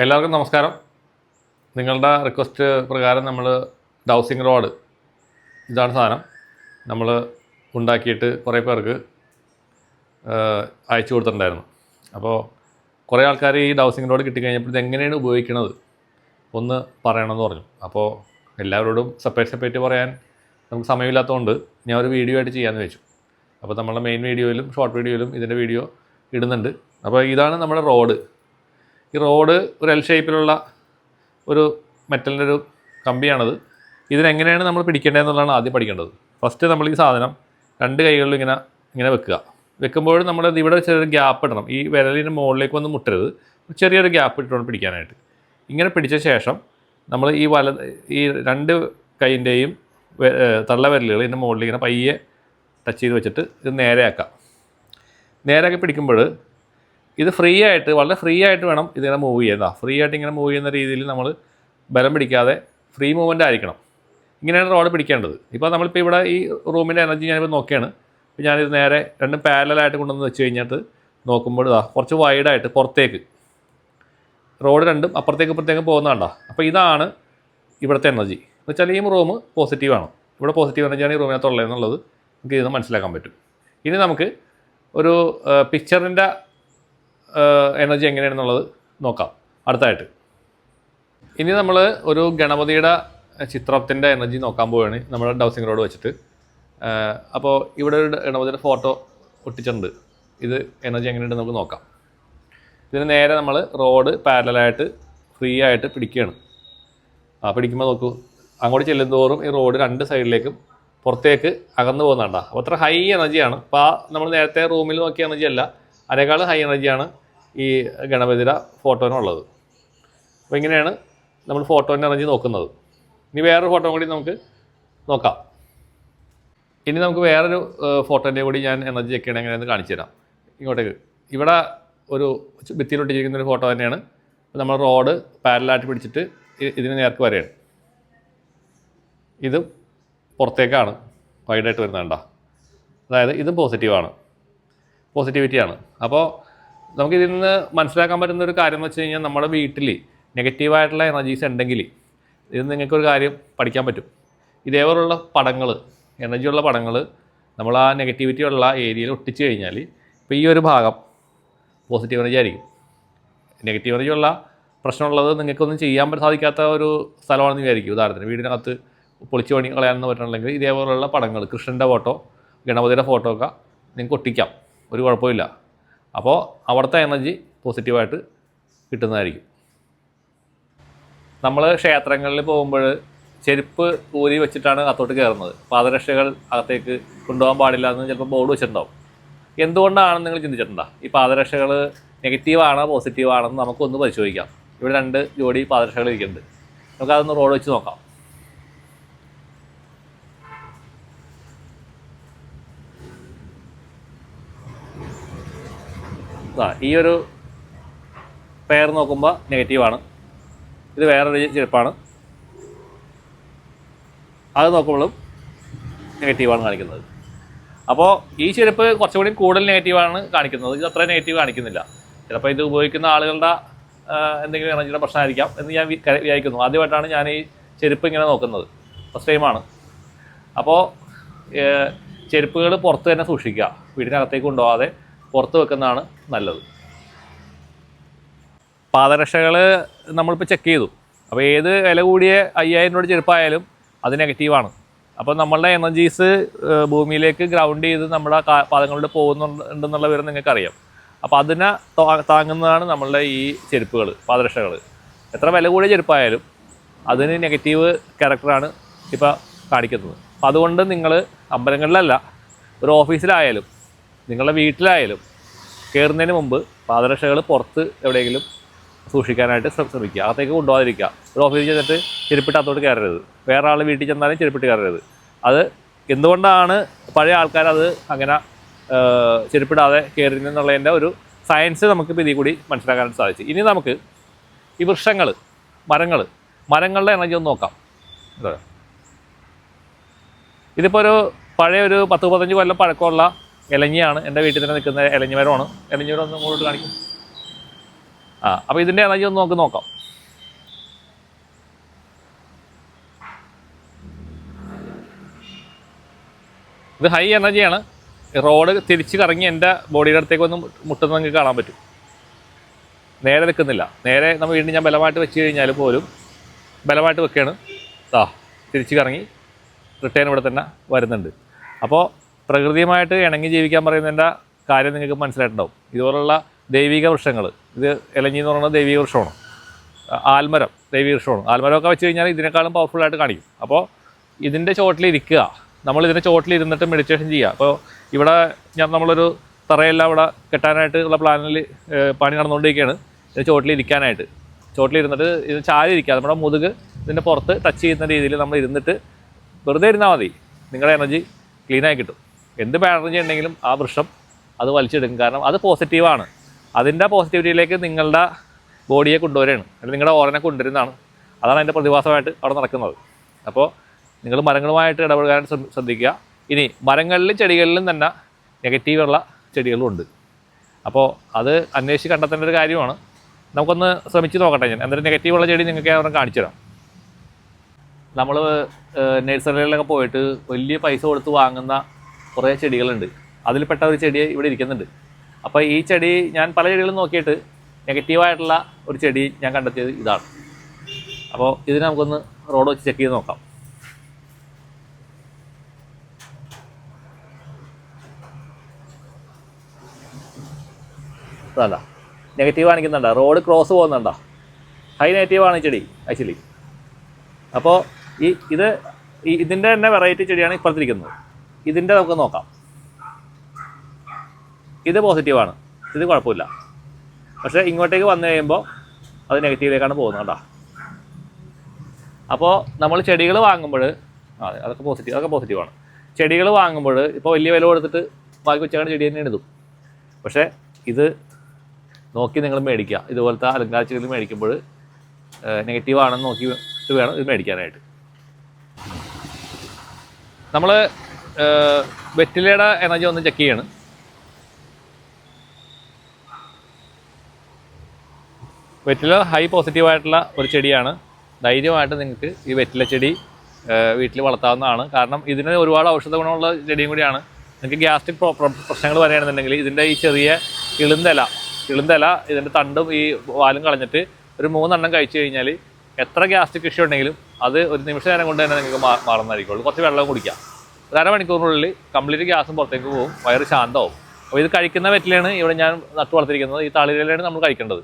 എല്ലാവർക്കും നമസ്കാരം. നിങ്ങളുടെ റിക്വസ്റ്റ് പ്രകാരം നമ്മൾ ഡൗസിങ് റോഡ് ഇതാണ് സാധനം നമ്മൾ ഉണ്ടാക്കിയിട്ട് കുറേ പേർക്ക് അയച്ചു കൊടുത്തിട്ടുണ്ടായിരുന്നു. അപ്പോൾ കുറേ ആൾക്കാർ ഈ ഡൗസിങ് റോഡ് കിട്ടിക്കഴിഞ്ഞപ്പോൾ ഇത് എങ്ങനെയാണ് ഉപയോഗിക്കുന്നത് ഒന്ന് പറയണമെന്ന് പറഞ്ഞു. അപ്പോൾ എല്ലാവരോടും സെപ്പറേറ്റ് പറയാൻ നമുക്ക് സമയമില്ലാത്തതുകൊണ്ട് ഞാൻ ഒരു വീഡിയോ ആയിട്ട് ചെയ്യാമെന്ന് വെച്ചു. അപ്പോൾ നമ്മളുടെ മെയിൻ വീഡിയോയിലും ഷോർട്ട് വീഡിയോയിലും ഇതിൻ്റെ വീഡിയോ ഇടുന്നുണ്ട്. അപ്പോൾ ഇതാണ് നമ്മുടെ റോഡ്. ഈ റോഡ് ഒരു എൽ ഷേപ്പിലുള്ള ഒരു മെറ്റലിൻ്റെ ഒരു കമ്പിയാണത്. ഇതിനെങ്ങനെയാണ് നമ്മൾ പിടിക്കേണ്ടതെന്നുള്ളതാണ് ആദ്യം പഠിക്കേണ്ടത്. ഫസ്റ്റ് നമ്മൾ ഈ സാധനം രണ്ട് കൈകളിലും ഇങ്ങനെ വെക്കുമ്പോൾ നമ്മൾ ഇവിടെ ചെറിയൊരു ഗ്യാപ്പ് ഇടണം. ഈ വിരലിൻ്റെ മുകളിലേക്ക് ഒന്നും മുട്ടരുത്, ചെറിയൊരു ഗ്യാപ്പ് ഇട്ടുകൊണ്ട് പിടിക്കാനായിട്ട്. ഇങ്ങനെ പിടിച്ച ശേഷം നമ്മൾ ഈ രണ്ട് കൈയിൻ്റെയും തള്ള വിരലുകൾ ഇതിൻ്റെ മുകളിൽ ഇങ്ങനെ പയ്യെ ടച്ച് ചെയ്ത് വെച്ചിട്ട് ഇത് നേരെയാക്കി പിടിക്കുമ്പോൾ ഇത് വളരെ ഫ്രീ ആയിട്ട് വേണം ഇതിങ്ങനെ മൂവ് ചെയ്യുക. ഫ്രീ ആയിട്ട് ഇങ്ങനെ മൂവ് ചെയ്യുന്ന രീതിയിൽ നമ്മൾ ബലം പിടിക്കാതെ ഫ്രീ മൂവ്മെൻ്റ് ആയിരിക്കണം. ഇങ്ങനെയാണ് റോഡ് പിടിക്കേണ്ടത്. ഇപ്പോൾ നമ്മളിപ്പോൾ ഇവിടെ ഈ റൂമിൻ്റെ എനർജി ഞാനിപ്പോൾ നോക്കുകയാണ്. ഇപ്പോൾ ഞാനിത് നേരെ രണ്ടും പാരലായിട്ട് കൊണ്ടുവന്ന് വെച്ച് കഴിഞ്ഞിട്ട് നോക്കുമ്പോൾ കുറച്ച് വൈഡായിട്ട് പുറത്തേക്ക് റോഡ് രണ്ടും അപ്പുറത്തേക്ക് പോകുന്നതാണ്ടോ. അപ്പോൾ ഇതാണ് ഇവിടുത്തെ എനർജി എന്ന് വെച്ചാൽ ഈ റൂം പോസിറ്റീവാണ്. ഇവിടെ പോസിറ്റീവ് എനർജിയാണ് ഈ റൂമിനകത്തുള്ളത് എന്നുള്ളത് നമുക്ക് ഇതിന് മനസ്സിലാക്കാൻ പറ്റും. ഇനി നമുക്ക് ഒരു പിക്ചറിൻ്റെ എനർജി എങ്ങനെയാണെന്നുള്ളത് നോക്കാം അടുത്തായിട്ട്. ഇനി നമ്മൾ ഒരു ഗണപതിയുടെ ചിത്രത്തിൻ്റെ എനർജി നോക്കാൻ പോവുകയാണ് നമ്മുടെ ഡൗസിങ് റോഡ് വെച്ചിട്ട്. അപ്പോൾ ഇവിടെ ഒരു ഗണപതിയുടെ ഫോട്ടോ ഒട്ടിച്ചിട്ടുണ്ട്. ഇത് എനർജി എങ്ങനെയുണ്ട് നമുക്ക് നോക്കാം. ഇതിന് നേരെ നമ്മൾ റോഡ് പാരലായിട്ട് ഫ്രീ ആയിട്ട് പിടിക്കുകയാണ്. പിടിക്കുമ്പോൾ നോക്കൂ, അങ്ങോട്ട് ചെല്ലുന്തോറും ഈ റോഡ് രണ്ട് സൈഡിലേക്കും പുറത്തേക്ക് അകന്നു പോകുന്നുണ്ടോ. അപ്പോൾ അത്ര ഹൈ എനർജിയാണ്. അപ്പോൾ നമ്മൾ നേരത്തെ റൂമിൽ നോക്കിയ എനർജി അല്ല, അതിനേക്കാൾ ഹൈ എനർജിയാണ് ഈ ഗണപതിയുടെ ഫോട്ടോനുള്ളത്. അപ്പോൾ ഇങ്ങനെയാണ് നമ്മൾ ഫോട്ടോൻ്റെ എനർജി നോക്കുന്നത്. ഇനി വേറൊരു ഫോട്ടോ കൂടി നമുക്ക് നോക്കാം. ഇനി നമുക്ക് വേറൊരു ഫോട്ടോൻ്റെ കൂടി ഞാൻ എനർജി ചെക്ക് ചെയ്യണം എങ്ങനെയാണെന്ന് കാണിച്ചു തരാം. ഇങ്ങോട്ടേക്ക് ഇവിടെ ഒരു ഭിത്തിയിലൊട്ടിച്ചിരിക്കുന്നൊരു ഫോട്ടോ തന്നെയാണ്. നമ്മൾ റോഡ് പാരലായിട്ട് പിടിച്ചിട്ട് ഇതിന് നേർക്ക് വരെയാണ്. ഇത് പുറത്തേക്കാണ് വൈഡായിട്ട് വരുന്നുണ്ടോ. അതായത് ഇതും പോസിറ്റിവിറ്റിയാണ്. അപ്പോൾ നമുക്കിതിൽ നിന്ന് മനസ്സിലാക്കാൻ പറ്റുന്ന ഒരു കാര്യം എന്ന് വെച്ച് കഴിഞ്ഞാൽ നമ്മുടെ വീട്ടിൽ നെഗറ്റീവായിട്ടുള്ള എനർജീസ് ഉണ്ടെങ്കിൽ ഇത് നിങ്ങൾക്കൊരു കാര്യം പഠിക്കാൻ പറ്റും. ഇതേപോലുള്ള പടങ്ങൾ, എനർജിയുള്ള പടങ്ങൾ നമ്മൾ ആ നെഗറ്റിവിറ്റി ഉള്ള ഏരിയയിൽ ഒട്ടിച്ച് കഴിഞ്ഞാൽ ഇപ്പോൾ ഈ ഒരു ഭാഗം പോസിറ്റീവ് എനർജി ആയിരിക്കും. നെഗറ്റീവ് എനർജി ഉള്ള പ്രശ്നമുള്ളത് നിങ്ങൾക്കൊന്നും ചെയ്യാൻ സാധിക്കാത്ത ഒരു സ്ഥലമാണെന്ന് വിചാരിക്കും. ഉദാഹരണത്തിന് വീടിനകത്ത് പൊളിച്ച് പണി കളയാനെന്ന് പറ്റണമെങ്കിൽ ഇതേപോലുള്ള പടങ്ങൾ, കൃഷ്ണൻ്റെ ഫോട്ടോ, ഗണപതിയുടെ ഫോട്ടോ ഒക്കെ നിങ്ങൾക്ക് ഒട്ടിക്കാം, ഒരു കുഴപ്പമില്ല. അപ്പോൾ അവിടുത്തെ എനർജി പോസിറ്റീവായിട്ട് കിട്ടുന്നതായിരിക്കും. നമ്മൾ ക്ഷേത്രങ്ങളിൽ പോകുമ്പോൾ ചെരുപ്പ് ഊരി വെച്ചിട്ടാണ് അകത്തോട്ട് കയറുന്നത്. പാദരക്ഷകൾ അകത്തേക്ക് കൊണ്ടുപോകാൻ പാടില്ല എന്ന് ചിലപ്പോൾ ബോർഡ് വെച്ചിട്ടുണ്ടാവും. എന്തുകൊണ്ടാണെന്ന് നിങ്ങൾ ചിന്തിച്ചിട്ടുണ്ടോ? ഈ പാദരക്ഷകൾ നെഗറ്റീവാണോ പോസിറ്റീവാണെന്ന് നമുക്കൊന്ന് പരിശോധിക്കാം. ഇവിടെ 2 ജോഡി പാദരക്ഷകൾ ഇരിക്കുന്നുണ്ട്. നമുക്കതൊന്ന് റോഡ് വെച്ച് നോക്കാം. ഈ ഒരു പെയർ നോക്കുമ്പോൾ നെഗറ്റീവാണ്. ഇത് വേറൊരു ചെരുപ്പാണ്, അത് നോക്കുമ്പോഴും നെഗറ്റീവാണ് കാണിക്കുന്നത്. അപ്പോൾ ഈ ചെരുപ്പ് കുറച്ചുകൂടി കൂടുതൽ നെഗറ്റീവാണ് കാണിക്കുന്നത്. ഇത് അത്ര നെഗറ്റീവ് കാണിക്കുന്നില്ല. ചിലപ്പോൾ ഇത് ഉപയോഗിക്കുന്ന ആളുകളുടെ എന്തെങ്കിലും എനർജിയുടെ പ്രശ്നമായിരിക്കാം എന്ന് ഞാൻ വിചാരിക്കുന്നു. ആദ്യമായിട്ടാണ് ഞാൻ ഈ ചെരുപ്പ് ഇങ്ങനെ നോക്കുന്നത്, ഫസ്റ്റ് ടൈമാണ്. അപ്പോൾ ചെരുപ്പുകൾ പുറത്ത് തന്നെ സൂക്ഷിക്കുക, വീടിനകത്തേക്ക് കൊണ്ടുപോകാതെ പുറത്ത് വെക്കുന്നതാണ് നല്ലത്. പാദരക്ഷകൾ നമ്മളിപ്പോൾ ചെക്ക് ചെയ്തു. അപ്പോൾ ഏത് വില കൂടിയ 5000 രൂപയുടെ ചെരുപ്പായാലും അത് നെഗറ്റീവാണ്. അപ്പോൾ നമ്മളുടെ എനർജീസ് ഭൂമിയിലേക്ക് ഗ്രൗണ്ട് ചെയ്ത് നമ്മുടെ പാദങ്ങളിലൂടെ പോകുന്നുണ്ടെന്നുള്ള വിവരം നിങ്ങൾക്കറിയാം. അപ്പോൾ അതിനെ താങ്ങുന്നതാണ് നമ്മളുടെ ഈ ചെരുപ്പുകൾ, പാദരക്ഷകൾ. എത്ര വില കൂടിയ ചെരുപ്പായാലും അതിന് നെഗറ്റീവ് ക്യാരക്ടറാണ് ഇപ്പോൾ കാണിക്കുന്നത്. അപ്പോൾ അതുകൊണ്ട് നിങ്ങൾ അമ്പലങ്ങളിലല്ല, ഒരു ഓഫീസിലായാലും നിങ്ങളുടെ വീട്ടിലായാലും കയറുന്നതിന് മുമ്പ് പാദരക്ഷകൾ പുറത്ത് എവിടെയെങ്കിലും സൂക്ഷിക്കാനായിട്ട് ശ്രമിക്കുക. അകത്തേക്ക് കൊണ്ടുപോകാതിരിക്കുക. ഒരു ഓഫീസിൽ ചെന്നിട്ട് ചെരുപ്പിട്ട് അകത്തോട്ട് കയറരുത്. വേറെ ആൾ വീട്ടിൽ ചെന്നാലും ചെരുപ്പിട്ട് കയറരുത്. അത് എന്തുകൊണ്ടാണ് പഴയ ആൾക്കാരത് അങ്ങനെ ചെരുപ്പിടാതെ കയറുന്നതെന്നുള്ളതിൻ്റെ ഒരു സയൻസ് നമുക്കിപ്പോൾ ഇതിൽ കൂടി മനസ്സിലാക്കാനായിട്ട് സാധിച്ചു. ഇനി നമുക്ക് ഈ വൃക്ഷങ്ങൾ, മരങ്ങളുടെ എനർജി ഒന്ന് നോക്കാം. ഇതിപ്പോൾ ഒരു പഴയ ഒരു 10-15 കൊല്ലം പഴക്കമുള്ള ഇലഞ്ഞിയാണ്. എൻ്റെ വീട്ടിൽ തന്നെ നിൽക്കുന്ന ഇലഞ്ഞി മരമാണ്. ഇലഞ്ഞിയുടെ ഒന്ന് മുകളിലോട്ട് കാണിക്കും. അപ്പോൾ ഇതിൻ്റെ എനർജി ഒന്ന് നമുക്ക് നോക്കാം. ഇത് ഹൈ എനർജിയാണ്. റോഡ് തിരിച്ച് കറങ്ങി എൻ്റെ ബോഡിയുടെ അടുത്തേക്ക് ഒന്ന് മുട്ടുന്നത് നിങ്ങൾക്ക് കാണാൻ പറ്റും. നേരെ നിൽക്കുന്നില്ല. നേരെ നമ്മൾ വീണ്ടും ഞാൻ ബലമായിട്ട് വെച്ച് കഴിഞ്ഞാൽ പോലും ബലമായിട്ട് വെക്കുകയാണ്. തിരിച്ച് കറങ്ങി റിട്ടേൺ ഇവിടെ തന്നെ വരുന്നുണ്ട്. അപ്പോൾ പ്രകൃതിയുമായിട്ട് ഇണങ്ങി ജീവിക്കാൻ പറയുന്നതിൻ്റെ കാര്യം നിങ്ങൾക്ക് മനസ്സിലായിട്ടുണ്ടാവും. ഇതുപോലുള്ള ദൈവിക വൃക്ഷങ്ങൾ, ഇത് ഇലഞ്ഞി എന്ന് പറയുന്നത് ദൈവിക വൃക്ഷമാണ്. ആൽമരം ദൈവിക വൃക്ഷമാണ്. ആൽമരമൊക്കെ വെച്ച് കഴിഞ്ഞാൽ ഇതിനേക്കാളും പവർഫുള്ളായിട്ട് കാണിക്കും. അപ്പോൾ ഇതിൻ്റെ ചോട്ടിലിരിക്കുക, നമ്മളിതിൻ്റെ ചോട്ടിലിരുന്നിട്ട് മെഡിറ്റേഷൻ ചെയ്യുക. അപ്പോൾ ഇവിടെ നമ്മളൊരു തറയെല്ലാം ഇവിടെ കെട്ടാനായിട്ട് ഉള്ള പ്ലാനിൽ പണി നടന്നുകൊണ്ടിരിക്കുകയാണ്. ഇതിൻ്റെ ചോട്ടിലിരിക്കാനായിട്ട്, ചോട്ടിലിരുന്നിട്ട് ഇത് ചാരിയിരിക്കുക, നമ്മുടെ മുതുക് ഇതിൻ്റെ പുറത്ത് ടച്ച് ചെയ്യുന്ന രീതിയിൽ നമ്മൾ ഇരുന്നിട്ട് വെറുതെ ഇരുന്നാൽ മതി. നിങ്ങളുടെ എനർജി ക്ലീനായി കിട്ടും. എന്ത് ബാഡ് എനർജി ഉണ്ടെങ്കിലും ആ വൃക്ഷം അത് വലിച്ചെടുക്കും. കാരണം അത് പോസിറ്റീവാണ്. അതിൻ്റെ പോസിറ്റിവിറ്റിയിലേക്ക് നിങ്ങളുടെ ബോഡിയെ കൊണ്ടുവരികയാണ്, അല്ലെങ്കിൽ നിങ്ങളുടെ ഓറനെ കൊണ്ടുവരുന്നതാണ്. അതാണ് അതിൻ്റെ പ്രതിഭാസമായിട്ട് അവിടെ നടക്കുന്നത്. അപ്പോൾ നിങ്ങൾ മരങ്ങളുമായിട്ട് ഇടപെടാൻ ശ്രദ്ധിക്കുക. ഇനി മരങ്ങളിലും ചെടികളിലും തന്നെ നെഗറ്റീവുള്ള ചെടികളും ഉണ്ട്. അപ്പോൾ അത് അന്വേഷിച്ച് കണ്ടെത്തേണ്ട ഒരു കാര്യമാണ്. നമുക്കൊന്ന് ശ്രമിച്ച് നോക്കട്ടെ. ഞാൻ എന്തൊരു നെഗറ്റീവുള്ള ചെടി നിങ്ങൾക്ക് ഞാൻ കാണിച്ചു തരാം. നമ്മൾ നഴ്സറികളിലൊക്കെ പോയിട്ട് വലിയ പൈസ കൊടുത്ത് വാങ്ങുന്ന കുറേ ചെടികളുണ്ട്. അതിൽപ്പെട്ട ഒരു ചെടി ഇവിടെ ഇരിക്കുന്നുണ്ട്. അപ്പോൾ ഈ ചെടി ഞാൻ പല ചെടികളും നോക്കിയിട്ട് നെഗറ്റീവായിട്ടുള്ള ഒരു ചെടി ഞാൻ കണ്ടെത്തിയത് ഇതാണ്. അപ്പോൾ ഇതിന് നമുക്കൊന്ന് റോഡ് വെച്ച് ചെക്ക് ചെയ്ത് നോക്കാം. അതല്ല നെഗറ്റീവ് കാണിക്കുന്നുണ്ടോ? റോഡ് ക്രോസ് പോകുന്നുണ്ടോ? ഹൈ നെഗറ്റീവാണ് ഈ ചെടി ആക്ച്വലി. അപ്പോൾ ഇതിൻ്റെ തന്നെ വെറൈറ്റി ചെടിയാണ് ഇപ്പുറത്തിരിക്കുന്നത്. ഇതിൻ്റെ നമുക്ക് നോക്കാം. ഇത് പോസിറ്റീവാണ്, ഇത് കുഴപ്പമില്ല. പക്ഷേ ഇങ്ങോട്ടേക്ക് വന്നു കഴിയുമ്പോൾ അത് നെഗറ്റീവിലേക്കാണ് പോകുന്നത് കേട്ടോ. അപ്പോൾ നമ്മൾ ചെടികൾ വാങ്ങുമ്പോൾ അതൊക്കെ പോസിറ്റീവാണ്. ചെടികൾ വാങ്ങുമ്പോൾ ഇപ്പോൾ വലിയ വില കൊടുത്തിട്ട് ബാക്കി വെച്ചാൽ ചെടി തന്നെ ഇടും. പക്ഷേ ഇത് നോക്കി നിങ്ങൾ മേടിക്കുക. ഇതുപോലത്തെ അലങ്കാര ചെടികൾ മേടിക്കുമ്പോൾ നെഗറ്റീവാണെന്ന് നോക്കിയിട്ട് വേണം ഇത് മേടിക്കാനായിട്ട്. നമ്മൾ വെറ്റിലയുടെ എനർജി ഒന്ന് ചെക്ക് ചെയ്യണം. വെറ്റില ഹൈ പോസിറ്റീവായിട്ടുള്ള ഒരു ചെടിയാണ്. ധൈര്യമായിട്ട് നിങ്ങൾക്ക് ഈ വെറ്റില ചെടി വീട്ടിൽ വളർത്താവുന്നതാണ്. കാരണം ഇതിന് ഒരുപാട് ഔഷധ ഗുണമുള്ള ചെടിയും കൂടിയാണ്. നിങ്ങൾക്ക് ഗ്യാസ്ട്രിക് പ്രശ്നങ്ങൾ വരികയാണെന്നുണ്ടെങ്കിൽ ഇതിൻ്റെ ഈ ചെറിയ കിളുന്തല ഇതിൻ്റെ തണ്ടും ഈ വാലും കളഞ്ഞിട്ട് ഒരു 3 എണ്ണം കഴിച്ചു കഴിഞ്ഞാൽ എത്ര ഗ്യാസ്ട്രിക് ഇഷ്യൂ ഉണ്ടെങ്കിലും അത് ഒരു നിമിഷ നേരം കൊണ്ട് തന്നെ നിങ്ങൾക്ക് മാറുന്നതായിരിക്കുള്ളൂ. കുറച്ച് വെള്ളം കുടിക്കാം. ഒരു അരമണിക്കൂറിനുള്ളിൽ കംപ്ലീറ്റ് ഗ്യാസും പുറത്തേക്ക് പോകും, വയറ് ശാന്തമാവും. അപ്പോൾ ഇത് കഴിക്കുന്ന വെറ്റിലയാണ് ഇവിടെ ഞാൻ നട്ടു വളർത്തിയിരിക്കുന്നത്. ഈ തളിരിലയാണ് നമ്മൾ കഴിക്കേണ്ടത്.